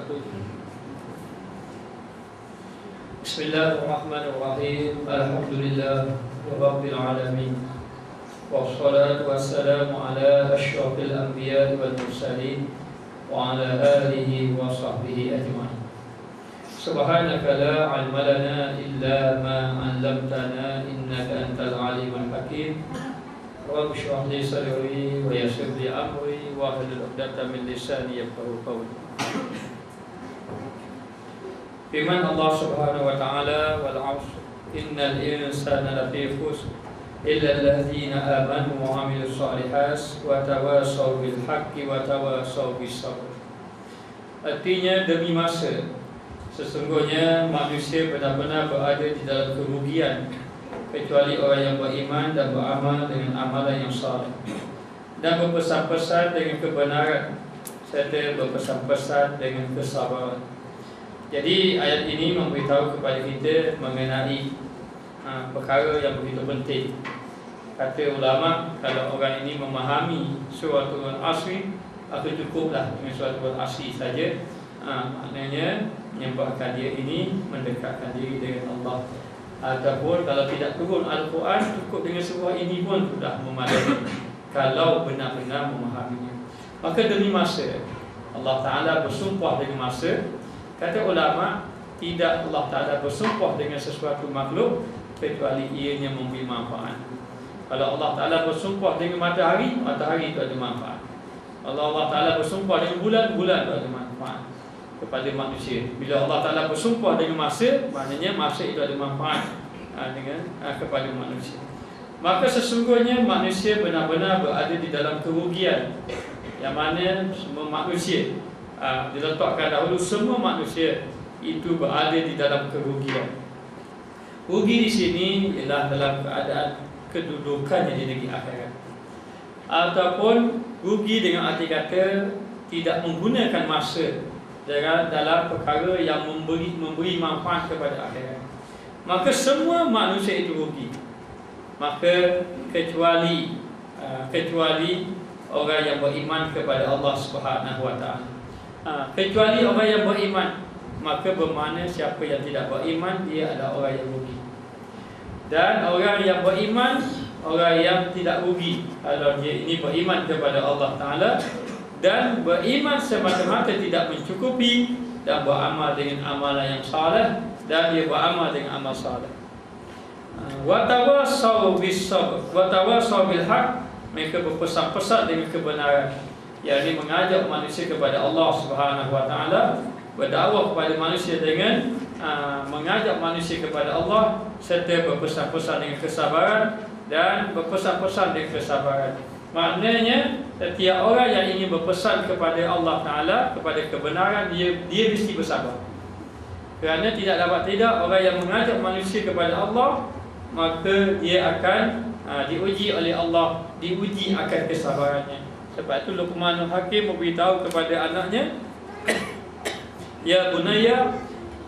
wabarakatuh. Bismillahirrahmanirrahim. Alhamdulillah rabbil alamin. Wassalatu wassalamu ala asyrafil anbiya'i wal mursalin wa ala alihi wa sahbihi ajma'in. Subhanaka la 'ilma lana illa ma 'allamtana innaka antal alimul hakim. Rabbi shrah li sadri wa yassir li amri wa hlul 'uqdatam min lisani yafqahu qawli. Firman Allah Subhanahu wa ta'ala, wal 'ashr innal insana lafi khusr illa allazina amanu wa 'amilus shalihat wa tawassaw bil haqqi wa tawassaw bis sabr. Artinya, demi masa, sesungguhnya manusia benar-benar berada di dalam kerugian kecuali orang yang beriman dan beramal dengan amalan yang saleh dan berpesan-pesan dengan kebenaran serta berpesan-pesan dengan kesabaran. Jadi ayat ini memberitahu kepada kita mengenai perkara yang begitu penting. Kata ulama, kalau orang ini memahami suratul Asr, atau cukuplah dengan suratul Asr saja, maknanya menyebabkan dia ini mendekatkan diri dengan Allah. Ataupun kalau tidak turun Al-Quran, cukup dengan surah ini pun sudah memadai kalau benar-benar memahaminya. Maka demi masa, Allah Ta'ala bersumpah dengan masa. Kata ulama, tidak Allah Ta'ala bersumpah dengan sesuatu makhluk kecuali ianya memberi manfaat. Kalau Allah Ta'ala bersumpah dengan matahari, matahari itu ada manfaat. Kalau Allah Ta'ala bersumpah dengan bulan, bulan itu ada manfaat kepada manusia. Bila Allah Ta'ala bersumpah dengan masa, maknanya masa itu ada manfaat kepada manusia. Maka sesungguhnya manusia benar-benar berada di dalam kerugian, yang mana semua manusia, diletakkan dahulu semua manusia itu berada di dalam kerugian. Rugi di sini ialah dalam keadaan kedudukannya di negeri akhirat, ataupun rugi dengan arti kata tidak menggunakan masa dalam perkara yang memberi manfaat kepada akhirat. Maka semua manusia itu rugi. Maka kecuali orang yang beriman kepada Allah Subhanahu wa ta'ala. Kecuali orang yang beriman, maka bermakna siapa yang tidak beriman, dia adalah orang yang rugi. Dan orang yang beriman, orang yang tidak rugi kalau dia ini beriman kepada Allah Ta'ala dan beriman semata-mata tidak mencukupi, dan beramal dengan amalan yang saleh, dan dia beramal dengan amal saleh. Wa tawassaw bis sabr wa tawassaw bil haqq, mereka berpesan-pesan dengan kebenaran, yakni mengajak manusia kepada Allah Subhanahu wa taala, berdakwah kepada manusia dengan mengajak manusia kepada Allah, serta berpesan-pesan dengan kesabaran dan berpesan-pesan dengan kesabaran. Maknanya setiap orang yang ingin berpesan kepada Allah Ta'ala, kepada kebenaran, dia mesti bersabar. Kerana tidak dapat tidak, orang yang mengajak manusia kepada Allah, maka dia akan diuji oleh Allah, diuji akan kesabarannya. Sebab itu Luqmanul Hakim memberitahu kepada anaknya, ya bunayya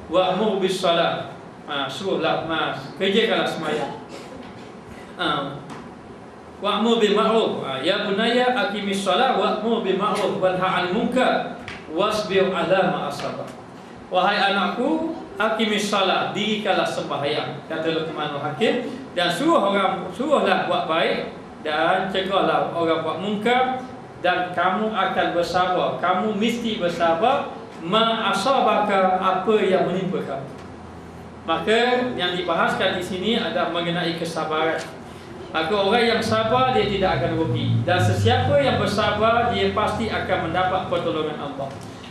wa'mur bis salat, suruhlah kerjakanlah sembahyang. Wa'mur bil ma'ruf, ya bunayya aqimis salat wa'mur bil ma'ruf wanha 'anil munkar wasbir 'ala ma asaba. Wahai anakku, aqimis salat, dirikanlah sembahyang, kata Luqmanul Hakim, dan suruhlah buat baik dan cegahlah orang buat munkar, dan kamu akan bersabar, kamu mesti bersabar ma asabaka, apa yang menimpa kamu. Maka yang dibahaskan di sini adalah mengenai kesabaran. Maka orang yang sabar, dia tidak akan rugi, dan sesiapa yang bersabar, dia pasti akan mendapat pertolongan Allah.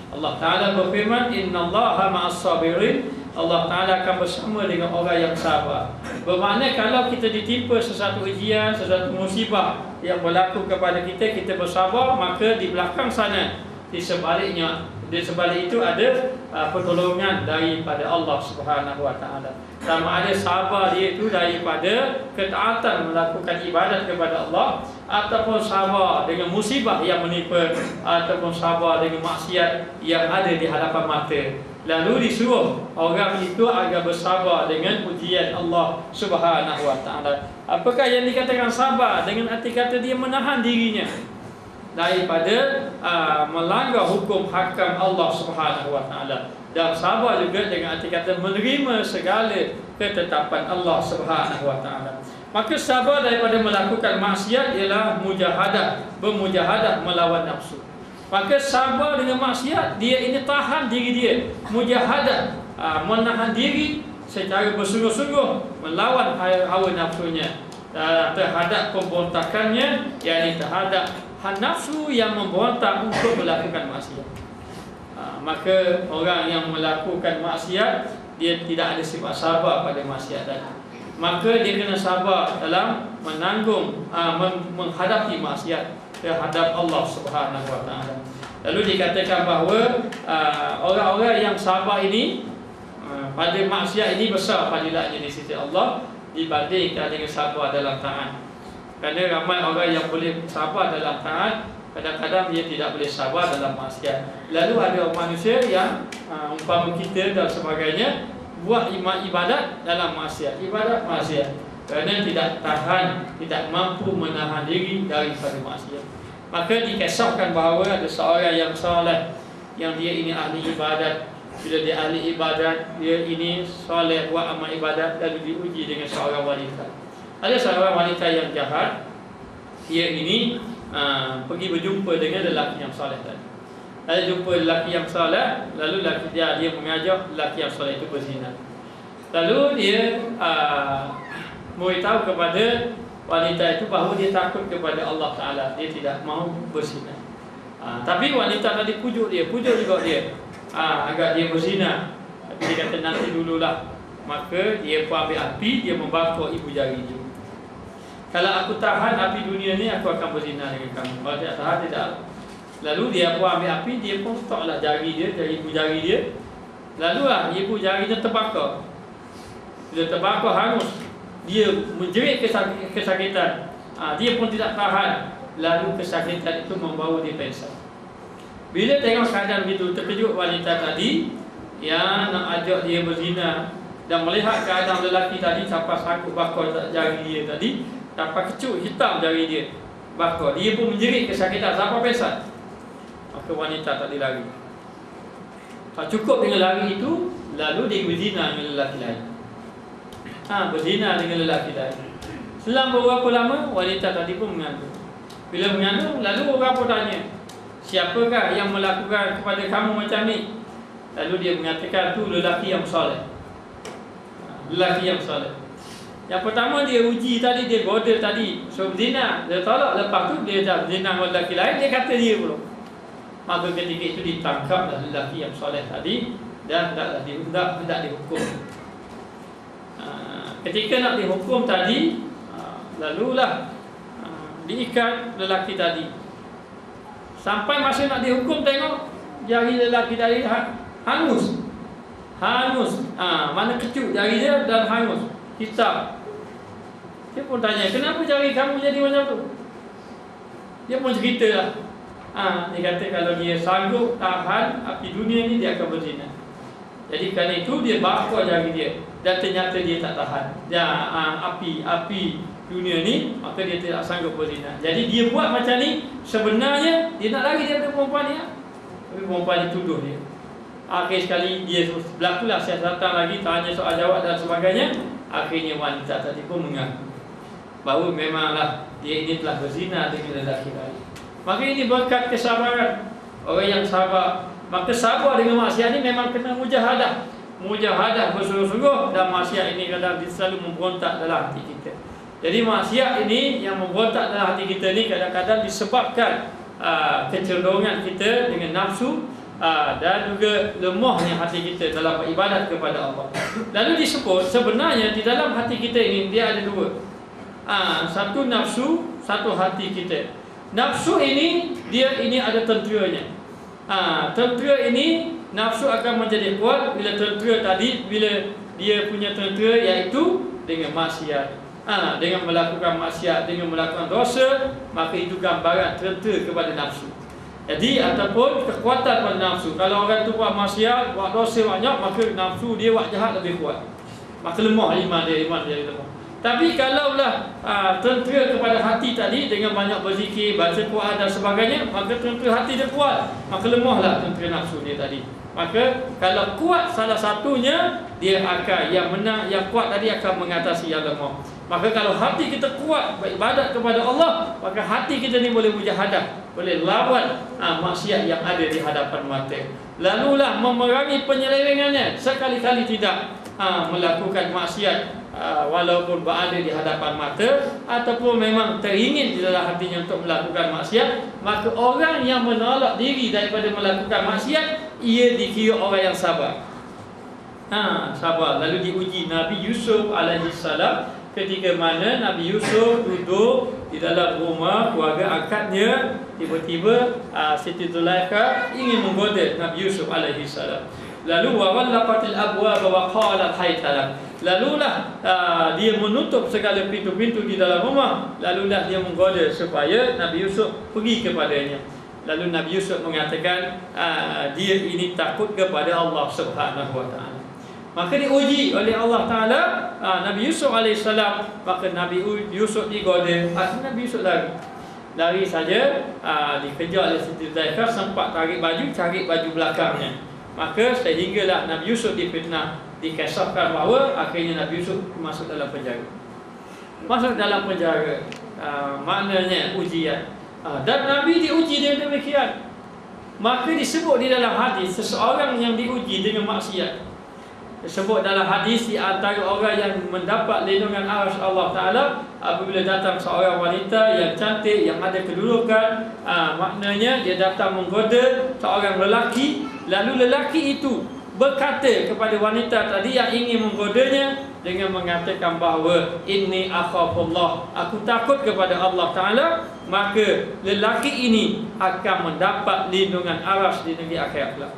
Allah Ta'ala berfirman, innallaha ma'as sabirin, Allah Ta'ala akan bersama dengan orang yang sabar. Bermakna kalau kita ditimpa sesuatu ujian, sesuatu musibah yang berlaku kepada kita, kita bersabar, maka di belakang sana, di sebalik itu ada pertolongan daripada Allah Subhanahu wa ta'ala. Sama ada sabar dia itu daripada ketaatan melakukan ibadat kepada Allah, ataupun sabar dengan musibah yang menimpa, ataupun sabar dengan maksiat yang ada di hadapan mata. Lalu disuruh orang itu agar bersabar dengan ujian Allah Subhanahu wa ta'ala. Apakah yang dikatakan sabar? Dengan arti kata dia menahan dirinya daripada melanggar hukum hakam Allah Subhanahu wa taala. Dan sabar juga dengan arti kata menerima segala ketetapan Allah Subhanahu wa taala. Maka sabar daripada melakukan maksiat ialah mujahadah, bermujahadah melawan nafsu. Maka sabar dengan maksiat, dia ini tahan diri dia, mujahadah, menahan diri secara bersungguh-sungguh melawan hawa nafsunya terhadap pemberontakannya, yakni terhadap nafsu yang memberontak untuk melakukan maksiat. Maka orang yang melakukan maksiat, dia tidak ada sifat sabar pada maksiat tadi. Maka dia kena sabar dalam menanggung, menghadapi maksiat terhadap Allah Subhanahu wa taala. Lalu dikatakan bahawa orang-orang yang sabar ini pada maksiat ini besar fadilahnya di sisi Allah dibandingkan dengan sabar dalam taat. Kerana ramai orang yang boleh sabar dalam taat, kadang-kadang dia tidak boleh sabar dalam maksiat. Lalu ada manusia yang umpama kita dan sebagainya buat ibadat dalam maksiat, ibadat maksiat, kerana tidak tahan, tidak mampu menahan diri daripada maksiat. Maka dikisahkan bahawa ada seorang yang soleh, yang dia ini ahli ibadat. Bila dia ahli ibadat, dia ini soleh, buat amal ibadat, lalu diuji dengan seorang wanita. Ada seorang wanita yang jahat, dia ini pergi berjumpa dengan lelaki yang soleh tadi. Lalu jumpa lelaki yang soleh, lalu lelaki dia mengajak lelaki yang soleh itu berzina. Lalu dia memberitahu kepada wanita itu bahawa dia takut kepada Allah Ta'ala, dia tidak mahu berzina. Tapi wanita tadi pujuk juga dia agar dia berzina. Tapi dia kata nanti dululah. Maka dia pun ambil api, dia membakar ibu jari dia. Kalau aku tahan api dunia ni, aku akan berzina dengan kamu. Kalau tidak tahan, tidak. Lalu dia pun ambil api, dia pun letaklah jari dia, ibu jari dia. Lalu ibu jari dia terbakar. Bila terbakar hangus, dia menjerit kesakitan. Dia pun tidak tahan. Lalu kesakitan itu membawa dia pingsan. Bila tengok keadaan begitu, terkejut wanita tadi yang nak ajak dia berzina, dan melihat keadaan lelaki tadi sampai sangkut bakar jari dia tadi, sampai kecut hitam jari dia bakar. Dia pun menjerit kesakitan sampai pingsan. Maka wanita tadi lari. Tak cukup dengan lari itu, lalu dia berzina dengan lelaki lain. Berzina dengan lelaki lain. Selang beberapa lama, wanita tadi pun mengandung. Bila mengandung, lalu orang pun tanya, siapakah yang melakukan kepada kamu macam ni? Lalu dia mengatakan, tu lelaki yang soleh. Lelaki yang soleh. Yang pertama dia uji tadi, dia goda tadi, so berzina, dia tolak. Lepas tu dia dah berzina dengan lelaki lain, dia kata dia pula. Maka ketika itu ditangkaplah lelaki yang soleh tadi dan hendak dihukum. Ketika nak dihukum tadi, lalulah diikat lelaki tadi. Sampai masa nak dihukum, tengok jari lelaki tadi hangus. Mana kecut jari dia dan hangus, hitam. Dia pun tanya, kenapa jari kamu jadi macam tu? Dia pun ceritalah. Dia kata kalau dia sanggup tahan api dunia ni, dia akan berzina. Jadi kerana itu dia bakar jari dia, dan ternyata dia tak tahan api dunia ni, maka dia tidak sanggup berzina. Jadi dia buat macam ni, sebenarnya dia nak lari daripada perempuan ni, tapi perempuan ni tuduh dia. Akhir sekali dia berlakulah siasatan lagi, tanya soal jawab dan sebagainya. Akhirnya wanita tadi pun mengaku bahawa memanglah dia ini telah berzina dengan lelaki lain. Maka ini berkat kesabaran orang yang sabar. Maka sabar dengan maksiat ini memang kena mujahadah. Mujahadah bersungguh-sungguh, dan maksiat ini kadang selalu memberontak dalam hati kita. Jadi maksiat ini yang memberontak dalam hati kita ni kadang-kadang disebabkan kecenderungan kita dengan nafsu, dan juga lemahnya hati kita dalam beribadat kepada Allah. Lalu disebut sebenarnya di dalam hati kita ini dia ada dua. Satu nafsu, satu hati kita. Nafsu ini dia ini ada tenteranya. Tentera ini, nafsu akan menjadi kuat bila tentera tadi, bila dia punya tentera iaitu dengan maksiat, dengan melakukan maksiat, dengan melakukan dosa, maka itu gambaran tentera kepada nafsu. Jadi ataupun kekuatan pada nafsu. Kalau orang tu buat maksiat, buat dosa banyak, maka nafsu dia buat jahat lebih kuat. Maka lemah iman dia lemah. Tapi kalaulah tentera kepada hati tadi dengan banyak berzikir, baca Quran dan sebagainya, maka tentera hati dia kuat, maka lemahlah tentera nafsu dia tadi. Maka kalau kuat salah satunya, dia akan yang menang, yang kuat tadi akan mengatasi yang lemah. Maka kalau hati kita kuat beribadat kepada Allah, maka hati kita ni boleh mujahadah, boleh lawan maksiat yang ada di hadapan mata. Lalulah memerangi penyelewengannya, sekali-kali tidak melakukan maksiat walaupun berada di hadapan mata, ataupun memang teringin di dalam hatinya untuk melakukan maksiat. Maka orang yang menolak diri daripada melakukan maksiat, ia dikira orang yang sabar. Sabar. Lalu diuji Nabi Yusuf alaihissalam, ketika mana Nabi Yusuf duduk di dalam rumah keluarga angkatnya, tiba-tiba Siti Zulaikha ingin menggoda Nabi Yusuf alaihissalam. Lalu wawallaqatil abwaab wa qalat haytalam. Lalulah dia menutup segala pintu-pintu di dalam rumah. Lalulah dia menggoda supaya Nabi Yusuf pergi kepadanya. Lalu Nabi Yusuf mengatakan dia ini takut kepada Allah Subhanahu wa taala. Maka diuji oleh Allah Ta'ala Nabi Yusuf alaihissalam. Maka Nabi Yusuf digoda. Akhirnya Nabi Yusuf lari saja, dikejar oleh Siti Zulaikha, sempat tarik baju, cari baju belakangnya. Maka sehinggalah Nabi Yusuf difitnah, dikisahkan bahawa akhirnya Nabi Yusuf masuk dalam penjara. Masuk dalam penjara, maknanya ujian. Dan Nabi diuji dengan demikian. Maka disebut di dalam hadis, seseorang yang diuji dengan maksiat, disebut dalam hadis di antara orang yang mendapat lindungan arsy Allah Ta'ala apabila datang seorang wanita yang cantik, yang ada kedudukan. Maknanya dia datang menggoda seorang lelaki, lalu lelaki itu berkata kepada wanita tadi yang ingin menggodanya dengan mengatakan bahawa inni akhafullah, aku takut kepada Allah Ta'ala. Maka lelaki ini akan mendapat lindungan arsy di negeri akhirat kelak.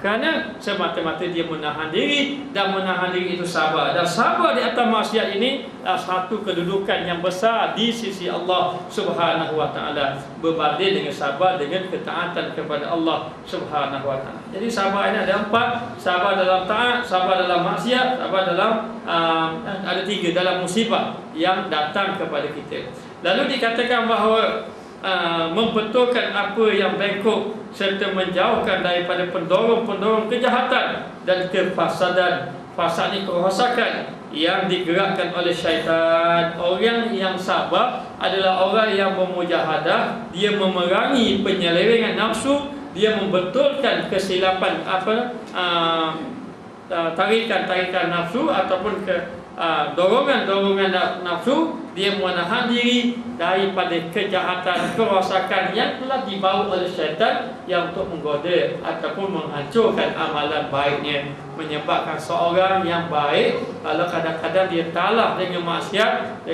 Kerana semata-mata dia menahan diri, dan menahan diri itu sabar. Dan sabar di atas maksiat ini satu kedudukan yang besar di sisi Allah Subhanahu wa taala, berbanding dengan sabar dengan ketaatan kepada Allah Subhanahu wa taala. Jadi sabar ini ada 4: sabar dalam taat, sabar dalam maksiat, sabar dalam ada 3 dalam musibah yang datang kepada kita. Lalu dikatakan bahawa membetulkan apa yang bengkok serta menjauhkan daripada pendorong-pendorong kejahatan dan kefasadan. Fasad ni kerosakan yang digerakkan oleh syaitan. Orang yang sabar adalah orang yang memujahadah, dia memerangi penyelewengan nafsu, dia membetulkan kesilapan tarikan-tarikan nafsu ataupun dorongan-dorongan nafsu. Dia menahan diri daripada kejahatan, kerosakan yang telah dibawa oleh syaitan yang untuk menggoda ataupun menghancurkan amalan baiknya. Menyebabkan seorang yang baik, kalau kadang-kadang dia talah dengan maksiat,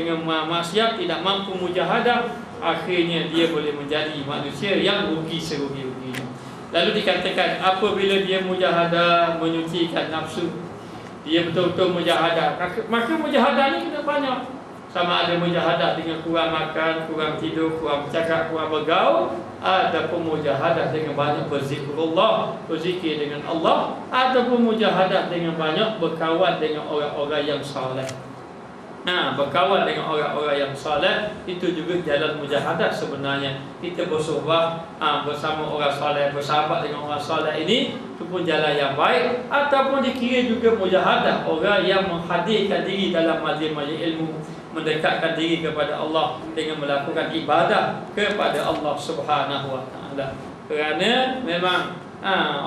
tidak mampu mujahadah, akhirnya dia boleh menjadi manusia yang rugi serugi-ruginya. Lalu dikatakan apabila dia mujahadah, menyucikan nafsu, dia betul-betul mujahadah, maka mujahadah ni kena banyak. Sama ada mujahadah dengan kurang makan, kurang tidur, kurang bercakap, kurang bergaul, ataupun mujahadah dengan banyak berzikrullah, berzikir dengan Allah, ataupun mujahadah dengan banyak berkawan dengan orang-orang yang saleh. Berkawan dengan orang-orang yang saleh itu juga jalan mujahadah sebenarnya. Kita bersuhbah bersama orang saleh, bersahabat dengan orang saleh, ini itu pun jalan yang baik. Ataupun dikira juga mujahadah orang yang menghadirkan diri dalam majlis-majlis ilmu, mendekatkan diri kepada Allah dengan melakukan ibadah kepada Allah Subhanahu wa taala. Kerana memang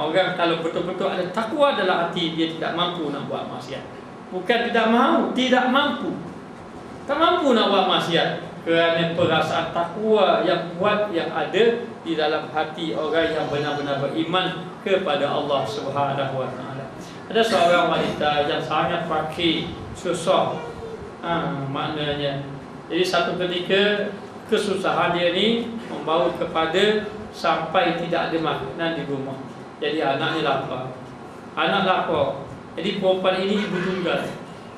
orang kalau betul-betul ada takwa dalam hati, dia tidak mampu nak buat maksiat. Bukan tidak mahu, tidak mampu. Tak mampu nak buat maksiat kerana perasaan takwa yang kuat yang ada di dalam hati orang yang benar-benar beriman kepada Allah Subhanahu wa taala. Ada seorang wanita yang sangat fakir, susah, maknanya. Jadi satu ketika kesusahan dia ni membawa kepada sampai tidak ada makanan di rumah. Jadi anaknya lapar. Anak lapar. Jadi perempuan ini ibu tunggal,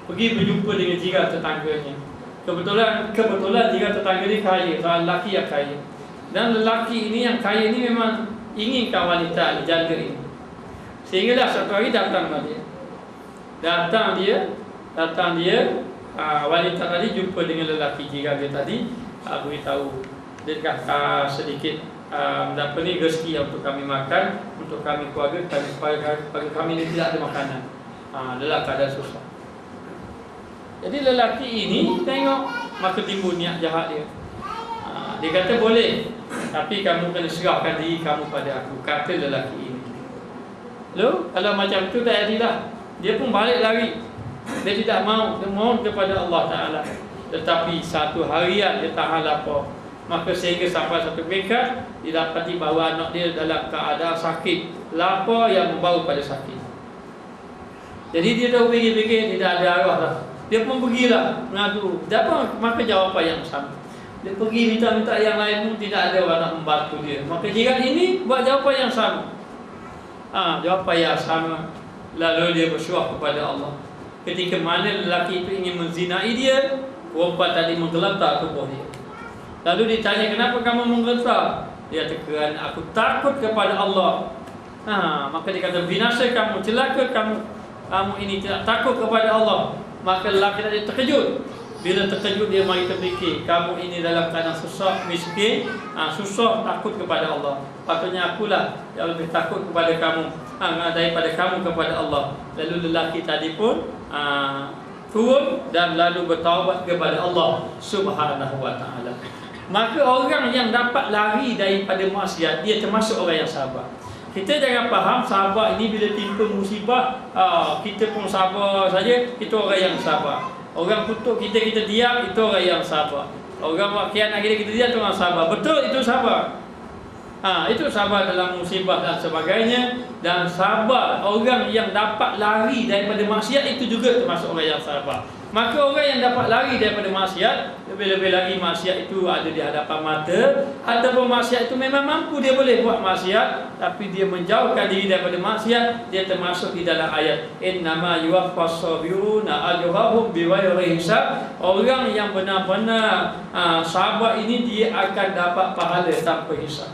pergi berjumpa dengan jiran tetangganya. Kebetulan jiran tetangga ni kaya, seorang lelaki yang kaya. Dan lelaki ini yang kaya ni memang inginkan wanita ni, janda ini. Sehinggalah satu hari datang dia. wanita tadi jumpa dengan lelaki jiran dia tadi, beritahu dia kata sedikit apa ni rezeki untuk kami makan, untuk kami keluarga kami ni tidak ada makanan. Dalam keadaan susah. Jadi lelaki ini tengok, maka timbul niat jahat dia. Dia kata boleh, tapi kamu kena serahkan diri kamu pada aku, kata lelaki ini. Lalu kalau macam tu tak jadilah. Dia pun balik lari. Dia tidak mau, dia mohon kepada Allah Ta'ala. Tetapi satu harian dia tahan lapar. Maka sehingga sampai satu peringkat didapati bahawa anak dia dalam keadaan sakit, lapar yang membawa pada sakit. Jadi dia dah fikir-fikir tidak ada arah dah. Dia pun pergilah mengadu. Dapat maka jawapan yang sama. Dia pergi minta-minta yang lain pun tidak ada orang nak membantu dia. Maka jiran ini buat jawapan yang sama. Jawapan yang sama. Lalu dia bersyukur kepada Allah. Ketika mana lelaki itu ingin menzinai dia, perempuan tadi menggeletar tubuh dia. Lalu ditanya, kenapa kamu menggeletar? Dia kata, aku takut kepada Allah. Maka dia kata, binasa kamu, celaka kamu. Kamu ini tidak takut kepada Allah. Maka lelaki tadi terkejut. Bila terkejut dia mari terfikir, kamu ini dalam keadaan susah, miskin, susah, takut kepada Allah. Patutnya akulah yang lebih takut kepada kamu daripada kamu kepada Allah. Lalu lelaki tadi pun turun dan lalu bertaubat kepada Allah Subhanahu wa ta'ala. Maka orang yang dapat lari daripada maksiat, dia termasuk orang yang sabar. Kita jangan faham sabar ini bila timpa musibah, kita pun sabar saja, kita orang yang sabar. Orang kutuk kita, kita diam, itu orang yang sabar. Orang buat khianat kita diam, itu orang sabar. Betul, itu sabar. Itu sabar dalam musibah dan sebagainya. Dan sabar orang yang dapat lari daripada maksiat, itu juga termasuk orang yang sabar. Maka orang yang dapat lari daripada maksiat, lebih-lebih lagi maksiat itu ada di hadapan mata, ataupun maksiat itu memang mampu dia boleh buat maksiat, tapi dia menjauhkan diri daripada maksiat, dia termasuk di dalam ayat innama yuwaffas sabiruna ajrahum bighairi hisab. Orang yang benar-benar sabar ini dia akan dapat pahala tanpa hisab.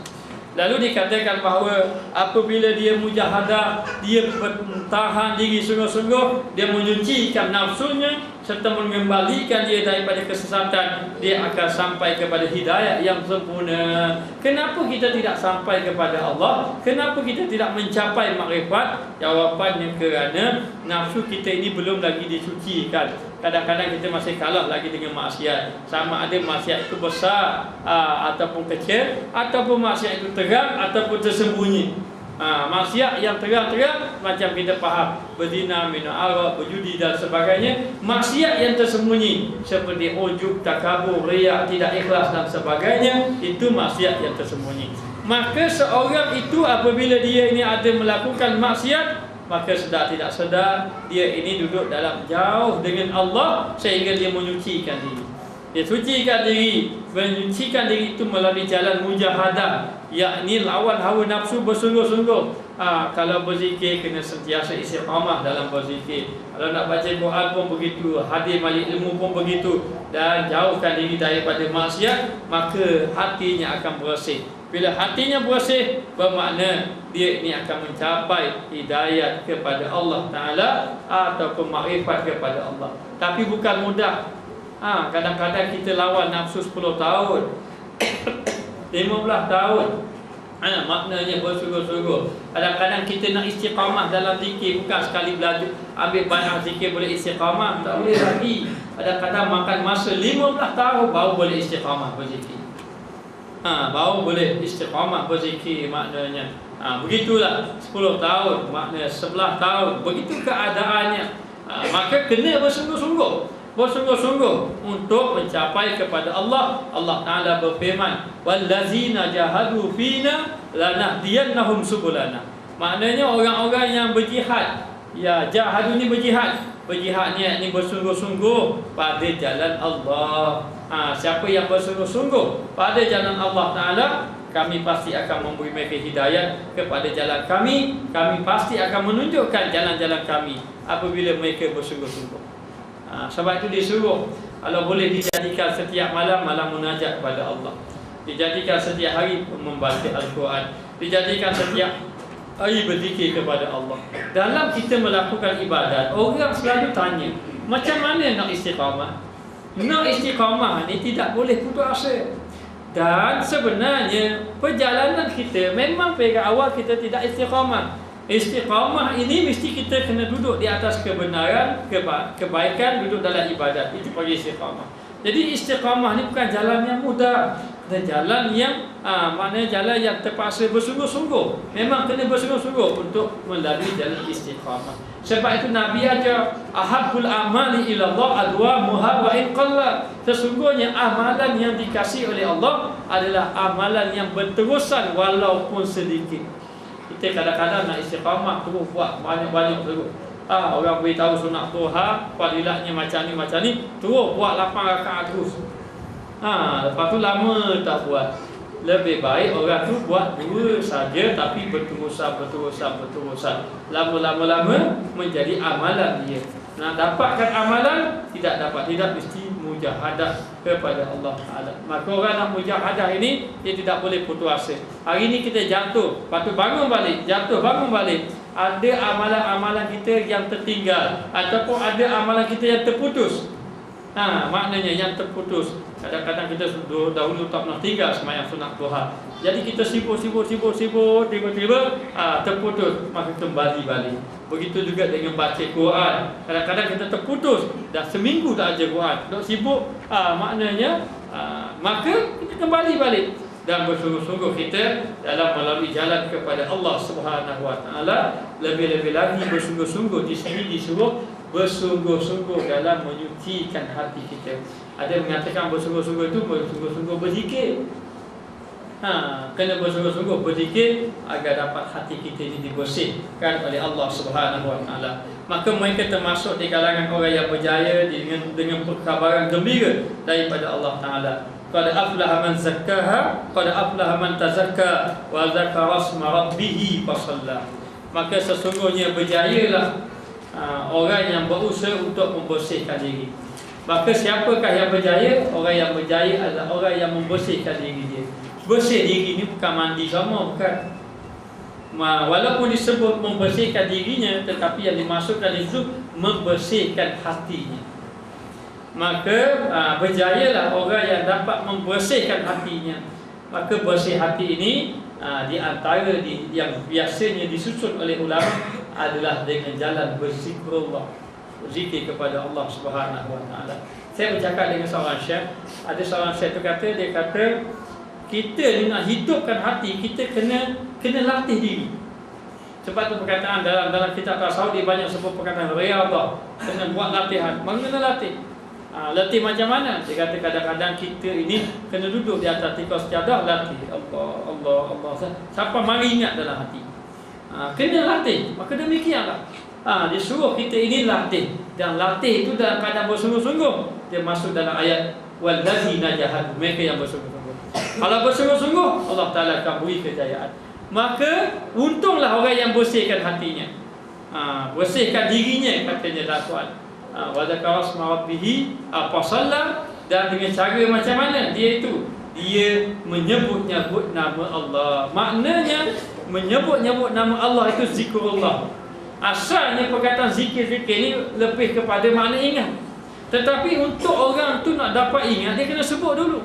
Lalu dikatakan bahawa apabila dia mujahadah, dia bertahan diri sungguh-sungguh, dia menyucikan nafsunya serta mengembalikan dia daripada kesesatan, dia akan sampai kepada hidayah yang sempurna. Kenapa kita tidak sampai kepada Allah? Kenapa kita tidak mencapai makrifat? Jawapannya kerana nafsu kita ini belum lagi disucikan. Kadang-kadang kita masih kalah lagi dengan maksiat. Sama ada maksiat itu besar ataupun kecil, ataupun maksiat itu terang ataupun tersembunyi. Maksiat yang terang-terang macam kita faham, berzina, minum arak, berjudi dan sebagainya. Maksiat yang tersembunyi seperti ujub, takabur, riak, tidak ikhlas dan sebagainya, itu maksiat yang tersembunyi. Maka seorang itu apabila dia ini ada melakukan maksiat, maka sedar tidak sedar dia ini duduk dalam jauh dengan Allah sehingga dia menyucikan diri. Dia sucikan diri. Menyucikan diri itu melalui jalan mujahadah, yakni lawan hawa nafsu bersungguh-sungguh. Kalau berzikir kena sentiasa istiqamah dalam berzikir. Kalau nak baca Quran pun begitu, hadir majlis ilmu pun begitu, dan jauhkan diri daripada maksiat, maka hatinya akan bersih. Bila hatinya bersih, bermakna dia ini akan mencapai hidayat kepada Allah Ta'ala ataupun makrifat kepada Allah. Tapi bukan mudah. Kadang-kadang kita lawan nafsu 10 tahun 15 tahun. Maknanya bersungguh-sungguh. Kadang-kadang kita nak istiqamah dalam zikir, bukan sekali belajar ambil banyak zikir boleh istiqamah, tak boleh lagi. Kadang-kadang makan masa 15 tahun baru boleh istiqamah berzikir. Baru boleh istiqamah berzikir maknanya. Begitulah 10 tahun, maknanya 11 tahun. Begitu keadaannya. Maka kena bersungguh-sungguh untuk mencapai kepada Allah. Allah Ta'ala berfirman, wallazina jahadu fina lanahdiyannahum subulana. Maknanya orang-orang yang berjihad, ya jahadu ni berjihad. Berjihadnya ni bersungguh-sungguh pada jalan Allah. Siapa yang bersungguh-sungguh pada jalan Allah Ta'ala, kami pasti akan memberi mereka hidayat kepada jalan kami. Kami pasti akan menunjukkan jalan-jalan kami apabila mereka bersungguh-sungguh. Sebab itu disuruh kalau boleh dijadikan setiap malam munajat kepada Allah, dijadikan setiap hari membaca Al-Quran, dijadikan setiap hari berzikir kepada Allah. Dalam kita melakukan ibadat, orang selalu tanya, Macam mana nak istiqamah? Nak istiqamah ni tidak boleh putus asa. Dan sebenarnya perjalanan kita memang pada awal kita tidak istiqamah. Istiqamah ini mesti kita kena duduk di atas kebenaran, kebaikan, duduk dalam ibadat. Itu bagi istiqamah. Jadi istiqamah ni bukan jalan yang mudah. Dan jalan yang maknanya jalan yang terpaksa bersungguh-sungguh. Memang kena bersungguh-sungguh untuk melalui jalan istiqamah. Sebab itu Nabi ajar ahabbul amali ila Allah adwamuha wa in qalla. Sesungguhnya amalan yang dikasihi oleh Allah adalah amalan yang berterusan walaupun sedikit. Kita kadang-kadang nak istiqamah terus buat banyak-banyak terus. Orang beritahu sunat duha, fadilahnya macam ni, terus buat 8 rakaat terus. Lepas tu lama tak buat. Lebih baik orang tu buat 2 saja tapi berterusan. Lama-lama menjadi amalan dia. Nak dapatkan amalan tidak mesti mujahadah kepada Allah Taala. Maka orang nak mujahadah ini dia tidak boleh putus asa. Hari ini kita jatuh, lepas tu bangun balik, jatuh bangun balik. Ada amalan-amalan kita yang tertinggal ataupun ada amalan kita yang terputus. Maknanya yang terputus. Kadang-kadang kita dahulu tak pernah tinggal sembahyang sunat duha. Jadi kita sibuk tiba-tiba terputus, maka kembali balik. Begitu juga dengan baca Quran. Kadang-kadang kita terputus, dah seminggu tak ajar Quran, dok sibuk, maknanya maka kita kembali balik dan bersungguh-sungguh kita dalam melalui jalan kepada Allah Subhanahu Wa Taala. Lebih-lebih lagi bersungguh-sungguh di sini disuruh bersungguh-sungguh dalam menyucikan hati kita. Ada mengatakan bersungguh-sungguh itu bersungguh-sungguh berzikir. Kena bersungguh-sungguh berzikir agar dapat hati kita ini dibersihkan oleh Allah Subhanahu Wa Taala. Maka mereka termasuk di kalangan orang yang berjaya dengan perkabaran gembira daripada Allah Taala. Qad aflaha man zakkaha, qad aflaha man tazakka wa zakara asma rabbih fasalla. Maka sesungguhnya berjayalah orang yang berusaha untuk membersihkan diri. Maka siapakah yang berjaya? Orang yang berjaya adalah orang yang membersihkan diri dia. Bersih diri ni bukan mandi sama, bukan. Walaupun disebut membersihkan dirinya, tetapi yang dimasukkan itu membersihkan hatinya. Maka berjayalah orang yang dapat membersihkan hatinya. Maka bersih hati ini di antara yang biasanya disusun oleh ulama adalah dengan jalan berzikrullah, zikir kepada Allah Subhanahu Wa Taala. Saya bercakap dengan seorang syekh. Ada seorang syekh tu kata, dia kata kita ni nak hidupkan hati, kita kena latih diri. Sebab tu perkataan dalam kitab tasawuf dia banyak sebut perkataan riyadhah, kena buat latihan. Mana latih? Latih macam mana? Dia kata kadang-kadang kita ini kena duduk di atas tikar sejadah, latih Allah. Siapa mari ingat dalam hati. Kena latih. Maka demikianlah. Dia suruh kita ini latih. Dan latih itu dalam keadaan bersungguh-sungguh. Dia masuk dalam ayat wallazina jahadu, mereka yang bersungguh-sungguh. Kalau bersungguh-sungguh, Allah Ta'ala akan beri kejayaan. Maka untunglah orang yang bersihkan hatinya, bersihkan dirinya, katanya Tuhan. Wa zakara asma rabbih fasalla, dan dengan cara macam mana dia menyebut-nyebut nama Allah. Maknanya menyebut-nyebut nama Allah itu zikrullah. Asalnya perkataan zikir-zikir ni lebih kepada makna ingat. Tetapi untuk orang tu nak dapat ingat, dia kena sebut dulu.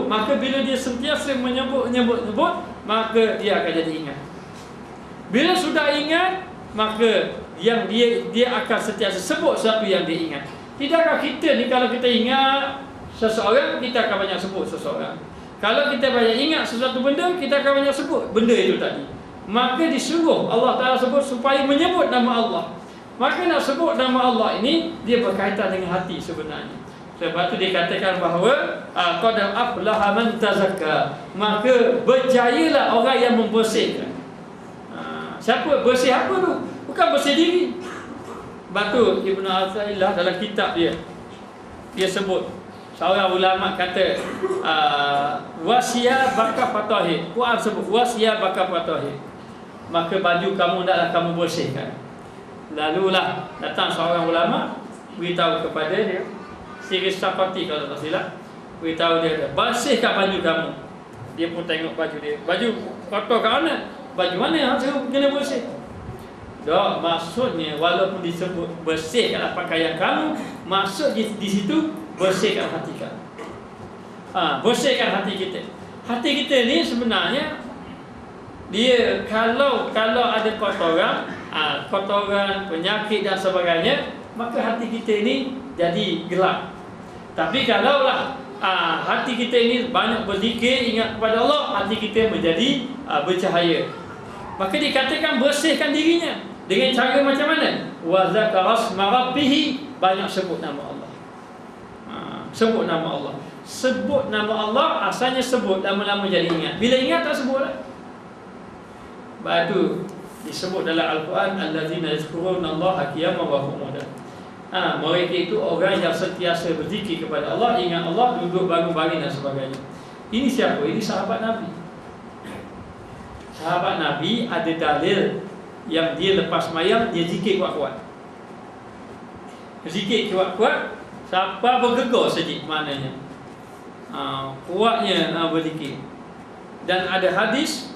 Maka bila dia sentiasa menyebut, maka dia akan jadi ingat. Bila sudah ingat, maka yang dia akan sentiasa sebut sesuatu yang dia ingat. Tidakkah kita ni kalau kita ingat seseorang, kita akan banyak sebut seseorang. Kalau kita banyak ingat sesuatu benda, kita akan banyak sebut benda itu tadi. Maka disuruh Allah Ta'ala sebut supaya menyebut nama Allah. Maka nak sebut nama Allah ini, dia berkaitan dengan hati sebenarnya. Sebab itu dikatakan bahawa qad aflaha man tazakka, maka berjayalah orang yang membersihkan. Siapa bersih apa tu? Bukan bersih diri. Batu Ibn Athaillah dalam kitab dia sebut, seorang ulama kata wasiyah baka fatahir. Quran sebut wasiyah baka fatahir. Maka baju kamu hendaklah kamu bersihkan. Lalulah datang seorang ulama beritahu kepada dia, Siri Safati kalau tak silap, beritahu dia, bersihkan baju kamu. Dia pun tengok baju dia, baju kotor kat mana? Baju mana yang kena bersih? Tak, maksudnya walaupun disebut bersihkanlah pakaian kamu, maksud di situ bersihkan hati kamu. Bersihkan hati kita. Hati kita ni sebenarnya dia kalau ada kotoran, penyakit dan sebagainya, maka hati kita ini jadi gelap. Tapi kalaulah hati kita ini banyak berzikir, ingat kepada Allah, hati kita menjadi bercahaya. Maka dikatakan bersihkan dirinya. Dengan cara macam mana? Wa zakara asma rabbih, banyak sebut nama Allah. Sebut nama Allah. Sebut nama Allah, asalnya sebut, lama-lama jadi ingat. Bila ingat tak sebut lah. Batu disebut dalam Al-Quran, allazina yazkuruna Allah qiyaman wa qu'udan. Mereka itu orang yang sentiasa berzikir kepada Allah, ingat Allah, duduk bangun baring dan sebagainya. Ini siapa? Ini sahabat Nabi. Sahabat Nabi ada dalil yang dia lepas mayang, dia zikir kuat-kuat. Zikir kuat-kuat sampai bergegar sedikit maknanya. Kuatnya berzikir. Dan ada hadis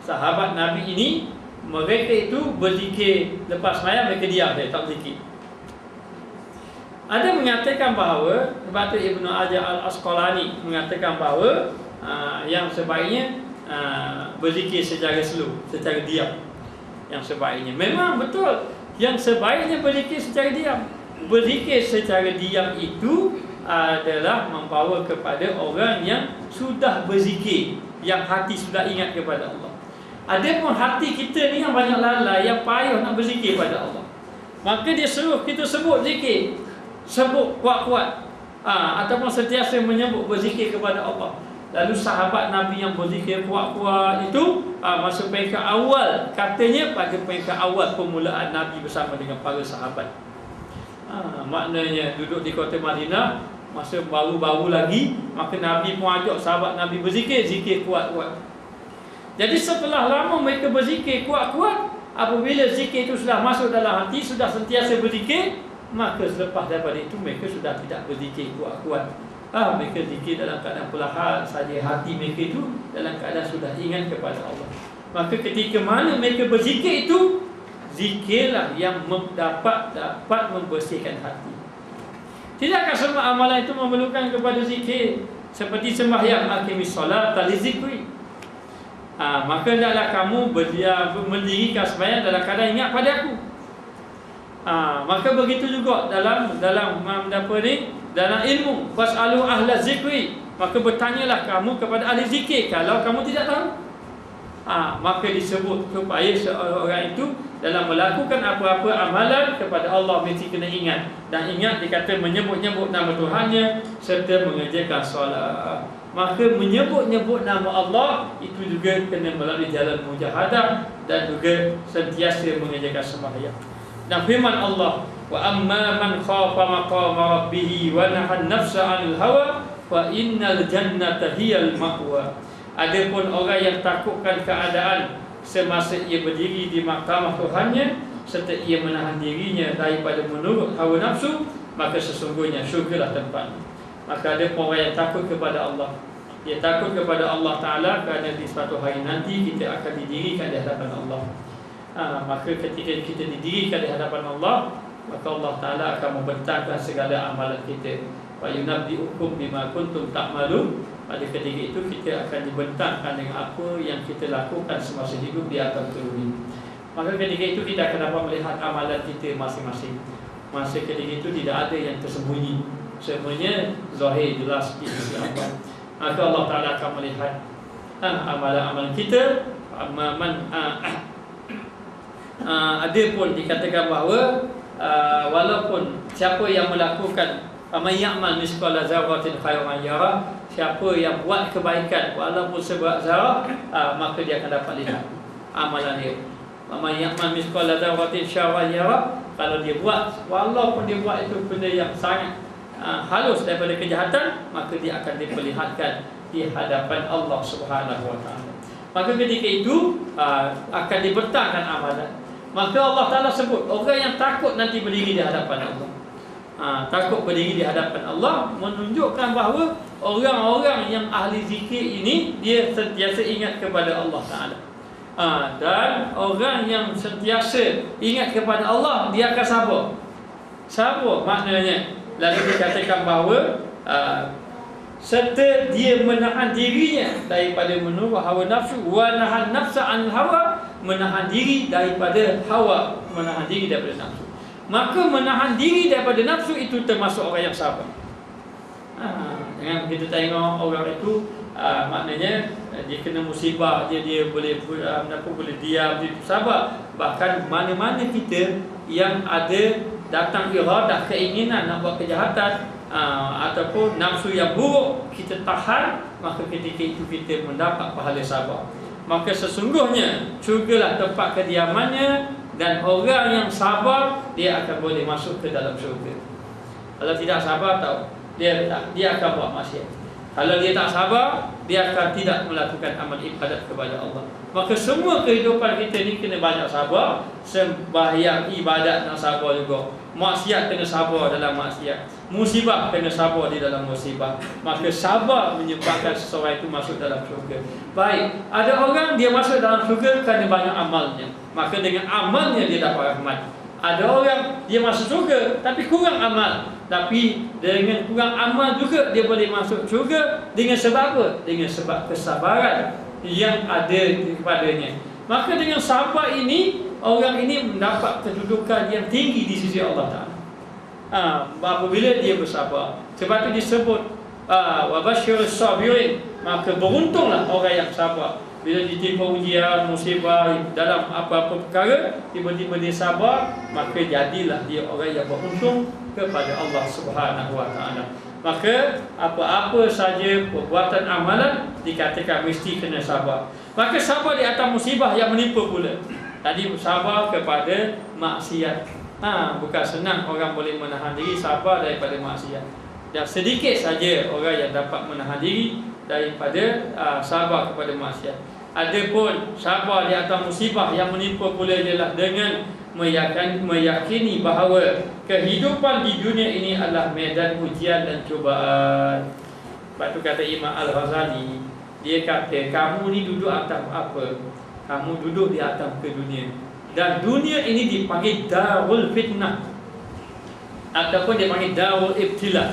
sahabat Nabi ini, mereka itu berzikir lepas mayang, mereka diam, dia tak berzikir. Ada mengatakan bahawa, sebab tu Ibnu Hajar Al-Asqalani mengatakan bahawa yang sebaiknya berzikir secara slow, secara diam. Yang sebaiknya memang betul, yang sebaiknya berzikir secara diam. Berzikir secara diam itu adalah membawa kepada orang yang sudah berzikir, yang hati sudah ingat kepada Allah. Adapun hati kita ni yang banyak lalai, yang payah nak berzikir pada Allah, maka dia suruh kita sebut zikir, sebut kuat-kuat, ataupun sentiasa menyebut berzikir kepada Allah. Lalu sahabat Nabi yang berzikir kuat-kuat itu masa peringkat awal, katanya pada peringkat awal permulaan Nabi bersama dengan para sahabat. Maknanya duduk di kota Madinah, masa baru-baru lagi, maka Nabi pun ajak sahabat Nabi berzikir, zikir kuat-kuat. Jadi setelah lama mereka berzikir kuat-kuat, apabila zikir itu sudah masuk dalam hati, sudah sentiasa berzikir, maka selepas daripada itu mereka sudah tidak berzikir kuat-kuat. Mereka zikir dalam keadaan perlahan saja, hati mereka itu dalam keadaan sudah ingat kepada Allah. Maka ketika mana mereka berzikir itu, zikirlah yang dapat membersihkan hati. Tidakkah semua amalan itu memerlukan kepada zikir? Seperti sembahyang, aqimis solat talizikri. Maka hendaklah kamu mendirikan sembahyang dalam keadaan ingat pada aku. Maka begitu juga dalam dalam ilmu, fasalu ahla zikri, maka bertanyalah kamu kepada ahli zikir kalau kamu tidak tahu. Maka disebut supaya seorang itu dalam melakukan apa-apa amalan kepada Allah mesti kena ingat. Dan ingat dikata menyebut-nyebut nama Tuhannya serta mengerjakan solat. Maka menyebut-nyebut nama Allah itu juga kena melalui jalan mujahadah dan juga sentiasa mengerjakan sembahyang. Dan firman Allah, wa amma man khafa maqama rabbih wa nahan nafsa 'anil hawa fa innal jannata hiyal ma'wa. Adapun orang yang takutkan keadaan semasa ia berdiri di mahkamah Tuhannya serta ia menahan dirinya daripada menurut hawa nafsu, maka sesungguhnya syurgalah tempatnya. Maka ada orang yang takut kepada Allah, dia takut kepada Allah Ta'ala kerana di suatu hari nanti kita akan didirikan di hadapan Allah. Maka ketika kita didirikan di hadapan Allah, maka Allah Ta'ala akan membentangkan segala amalan kita. Wa yunabbi'ukum bima kuntum ta'malun. Pada ketika itu kita akan dibentangkan dengan apa yang kita lakukan semasa hidup di atas bumi. Maka ketika itu kita akan dapat melihat amalan kita masing-masing. Masa ketika itu tidak ada yang tersembunyi, semuanya zahir, jelas diislamkan. Maka Allah Ta'ala akan melihat amalan-amalan kita. Ada pun dikatakan bahawa walaupun siapa yang melakukan man ya'mal misqala dzarratin khairan yarah, siapa yang buat kebaikan walaupun seberat zarah, maka dia akan dapat lihat amalan dia. Man ya'mal misqala dzarratin syarran yarah, kalau dia buat walaupun dia buat itu benda yang sangat halus daripada kejahatan, maka dia akan diperlihatkan di hadapan Allah Subhanahu wa taala. Maka ketika itu akan dibentangkan amalan. Maka Allah Ta'ala sebut orang yang takut nanti berdiri di hadapan Allah. Takut berdiri di hadapan Allah menunjukkan bahawa orang-orang yang ahli zikir ini dia sentiasa ingat kepada Allah Ta'ala. Dan orang yang sentiasa ingat kepada Allah, dia akan sabar. Sabar maknanya, lalu dikatakan bahawa serta dia menahan dirinya daripada menurut hawa nafsu, wa nahan nafsa an hawa, menahan diri daripada hawa, menahan diri daripada nafsu. Maka menahan diri daripada nafsu itu termasuk orang yang sabar. Dengan kita tengok orang itu, maknanya dia kena musibah, dia boleh boleh diam, dia sabar. Bahkan mana-mana kita yang ada datang iradah, keinginan nak buat kejahatan, ataupun nafsu yang buruk, kita tahan, maka ketika itu kita mendapat pahala sabar. Maka sesungguhnya syurgalah tempat kediamannya, dan orang yang sabar dia akan boleh masuk ke dalam syurga. Kalau tidak sabar, tahu dia akan buat maksiat. Kalau dia tak sabar, dia akan tidak melakukan amal ibadat kepada Allah. Maka semua kehidupan kita ni kena banyak sabar. Sembahyang, ibadat nak sabar juga. Maksiat kena sabar dalam maksiat. Musibah kena sabar di dalam musibah. Maka sabar menyebabkan seseorang itu masuk dalam syurga. Baik, ada orang dia masuk dalam syurga kerana banyak amalnya. Maka dengan amalnya dia dapat rahmat. Ada orang dia masuk syurga tapi kurang amal, tapi dengan kurang amal juga dia boleh masuk syurga. Dengan sebab apa? Dengan sebab kesabaran yang ada kepadanya. Maka dengan sabar ini, orang ini mendapat kedudukan yang tinggi di sisi Allah Ta'ala. Apabila dia bersabar. Sebab itu disebut wa basyirus sabirin, maka beruntunglah orang yang sabar. Bila ditimpa ujian, musibah dalam apa-apa perkara, tiba-tiba dia sabar, maka jadilah dia orang yang beruntung kepada Allah Subhanahu Wa Taala. Maka apa-apa saja perbuatan amalan dikatakan mesti kena sabar. Maka sabar di atas musibah yang menimpa pula. Tadi sabar kepada maksiat. Bukan senang orang boleh menahan diri sabar daripada maksiat. Dan sedikit saja orang yang dapat menahan diri daripada sabar kepada maksiat. Adapun sabar di atas musibah yang menimpa pula ialah dengan meyakini bahawa kehidupan di dunia ini adalah medan ujian dan cubaan. Sebab tu kata Imam Al-Ghazali, dia kata kamu ni duduk atas apa? Kamu duduk di atas ke dunia. Dan dunia ini dipanggil darul fitnah, ataupun dipanggil darul ibtila,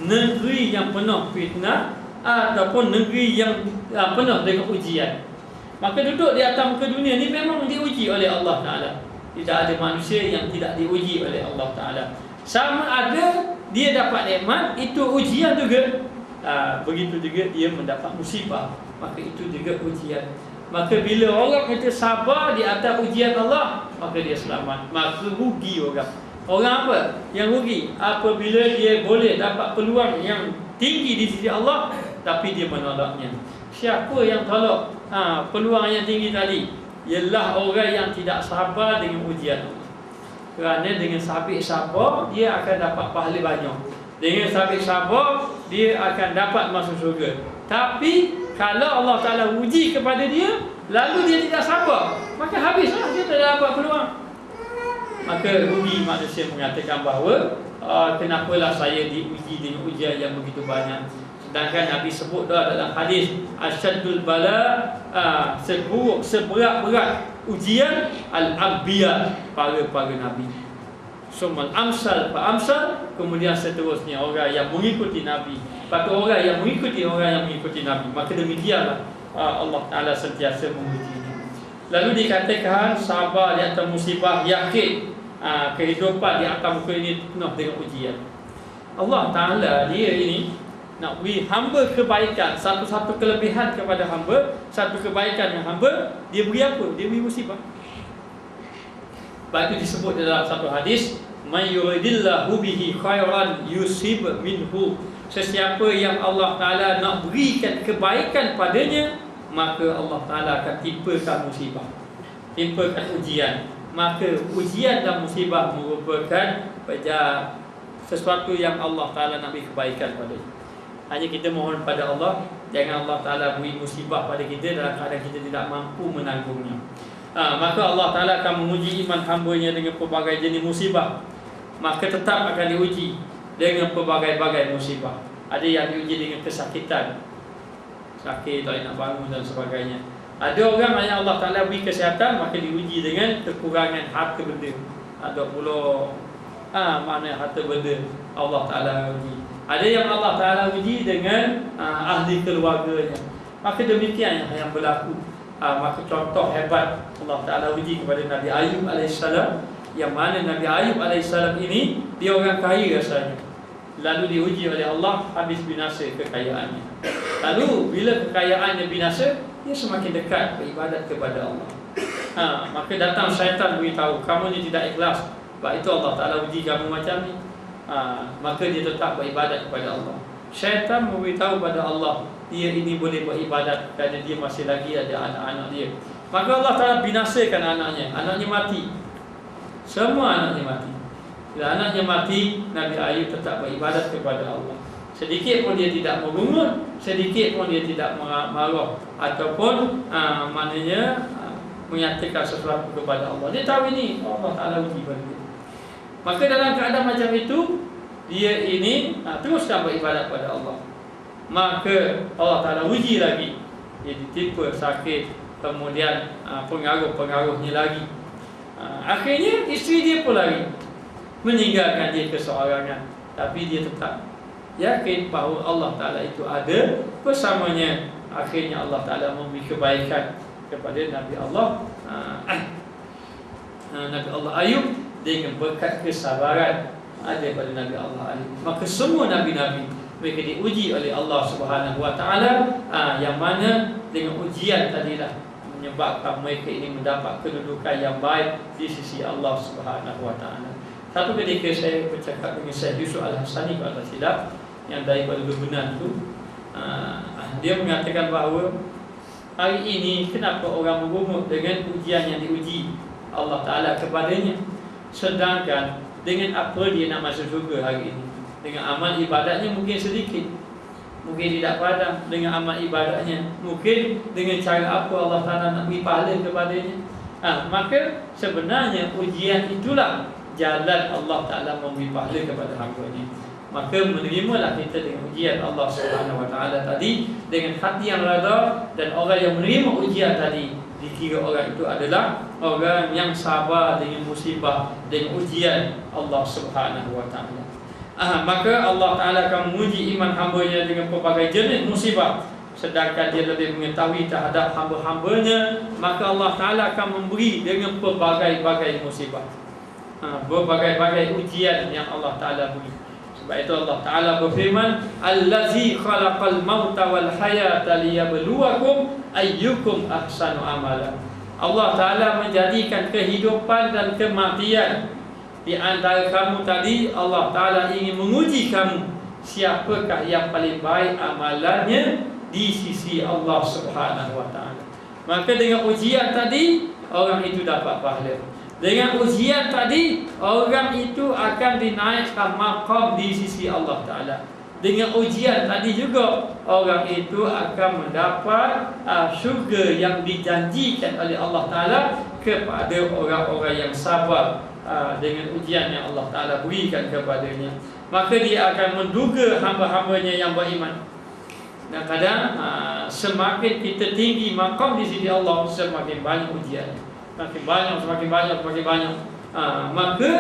negeri yang penuh fitnah, ataupun negeri yang penuh dengan ujian. Maka duduk di atas muka dunia ni memang diuji oleh Allah Ta'ala. Tidak ada manusia yang tidak diuji oleh Allah Ta'ala. Sama ada dia dapat nikmat, itu ujian juga. Begitu juga dia mendapat musibah, maka itu juga ujian. Maka bila orang itu sabar di atas ujian Allah, maka dia selamat. Maka rugi orang. Orang apa yang rugi? Apabila dia boleh dapat peluang yang tinggi di sisi Allah, tapi dia menolaknya. Siapa yang tolak peluang yang tinggi tadi? Ialah orang yang tidak sabar dengan ujian Allah. Kerana dengan sabit sabar, dia akan dapat pahala banyak. Dengan sabit sabar, dia akan dapat masuk syurga. Tapi kalau Allah Ta'ala uji kepada dia, lalu dia tidak sabar, maka habislah, dia tak dapat peluang. Maka rugi manusia mengatakan bahawa kenapalah saya diuji dengan ujian yang begitu banyak. Sedangkan Nabi sebut dah dalam hadis, asyaddul bala, seberat-berat ujian al-anbiya, para nabi. Sumal amsal fa amsal, kemudian seterusnya orang yang mengikuti Nabi. Lepas tu orang yang mengikuti Nabi. Maka demikianlah Allah Ta'ala sentiasa mengujinya. Lalu dikatakan sabar di atas musibah, yakin kehidupan di atas muka ini penuh dengan ujian. Allah Ta'ala dia ini nak beri hamba kebaikan. Satu-satu kelebihan kepada hamba, satu kebaikan yang hamba, dia beri apa? Dia beri musibah. Lepas itu disebut dalam satu hadis, may yuridillahu bihi khairan yusib minhu. Sesiapa yang Allah Ta'ala nak berikan kebaikan padanya, maka Allah Ta'ala akan timpakan musibah, timpakan ujian. Maka ujian dan musibah merupakan sesuatu yang Allah Ta'ala nak beri kebaikan padanya. Hanya kita mohon pada Allah, jangan Allah Ta'ala beri musibah pada kita dalam keadaan kita tidak mampu menanggungnya. Maka Allah Ta'ala akan menguji iman hamba-Nya dengan pelbagai jenis musibah. Maka tetap akan diuji dengan pelbagai-bagai musibah. Ada yang diuji dengan kesakitan, sakit, tak nak bangun dan sebagainya. Ada orang yang Allah Ta'ala beri kesihatan, maka diuji dengan kekurangan harta benda. Ada pula mana harta benda Allah Ta'ala uji. Ada yang Allah Ta'ala uji dengan ahli keluarganya. Maka demikian yang berlaku. Maka contoh hebat Allah Ta'ala uji kepada Nabi Ayub AS, yang mana Nabi Ayub AS ini dia orang kaya rasanya. Lalu diuji oleh Allah, habis binasa kekayaannya. Lalu bila kekayaannya binasa, dia semakin dekat beribadat kepada Allah. Maka datang syaitan beritahu, kamu ni tidak ikhlas, sebab itu Allah Ta'ala uji kamu macam ni. Maka dia tetap beribadat kepada Allah. Syaitan memberitahu pada Allah, dia ini boleh beribadat kerana dia masih lagi ada anak-anak dia. Maka Allah Ta'ala binasakan anaknya. Anaknya mati. Semua anaknya mati. Bila anaknya mati, Nabi Ayub tetap beribadat kepada Allah. Sedikit pun dia tidak merungut, sedikit pun dia tidak marah, ataupun maknanya menyatakan sesuatu kepada Allah. Dia tahu ini Allah Ta'ala uji pada dia. Maka dalam keadaan macam itu, dia ini teruskan beribadat pada Allah. Maka Allah Ta'ala uji lagi. Dia ditimpa sakit, kemudian pengaruh-pengaruhnya lagi. Akhirnya isteri dia pun lari, meninggalkan dia keseorangan. Tapi dia tetap yakin bahawa Allah Ta'ala itu ada bersamanya. Akhirnya Allah Ta'ala memberi kebaikan kepada Nabi Allah Ayub dengan berkat kesabaran ada pada Nabi Allah Ayub. Maka semua Nabi-Nabi mereka diuji oleh Allah Subhanahu Wa Ta'ala, yang mana dengan ujian tadilah menyebabkan mereka ini mendapat kedudukan yang baik di sisi Allah Subhanahu Wa Ta'ala. Satu ketika saya bercakap dengan Syekh Yusuf Al-Hasani, kalau tak silap, yang daripada Lebanon itu, dia mengatakan bahawa hari ini kenapa orang bergumul dengan ujian yang diuji Allah Ta'ala kepadanya, sedangkan dengan apa dia nak masuk syurga hari ini? Dengan amal ibadatnya mungkin sedikit, mungkin tidak padam. Dengan amal ibadatnya mungkin dengan cara apa Allah Ta'ala nak beri pahala kepadanya. Maka sebenarnya ujian itulah jalan Allah Ta'ala memberi pahala kepada hamba-Nya. Maka menerimalah kita dengan ujian Allah Subhanahu Wa Ta'ala tadi dengan hati yang reda. Dan orang yang menerima ujian tadi, dikira orang itu adalah orang yang sabar dengan musibah, dengan ujian Allah Subhanahu Wa Ta'ala. Maka Allah Ta'ala akan menguji iman hamba-Nya dengan pelbagai jenis musibah. Sedangkan dia lebih mengetahui terhadap hamba-hambanya, maka Allah Ta'ala akan memberi dengan pelbagai-bagai musibah, berbagai-bagai ujian yang Allah Ta'ala beri. Sebab itu Allah Ta'ala berfirman, Allazi khalaqal mauta wal hayata liyabluwakum ayyukum ahsanu amala. Allah Ta'ala menjadikan kehidupan dan kematian di antara kamu tadi. Allah Ta'ala ingin menguji kamu, siapakah yang paling baik amalannya di sisi Allah Subhanahu Wa Ta'ala. Maka dengan ujian tadi, orang itu dapat pahala. Dengan ujian tadi, orang itu akan dinaikkan maqam di sisi Allah Ta'ala. Dengan ujian tadi juga, orang itu akan mendapat syurga yang dijanjikan oleh Allah Ta'ala kepada orang-orang yang sabar dengan ujian yang Allah Ta'ala berikan kepadanya. Maka dia akan menduga hamba-hambanya yang beriman. Dan kadang semakin kita tinggi maqam di sisi Allah, semakin banyak ujiannya. Semakin banyak. Maka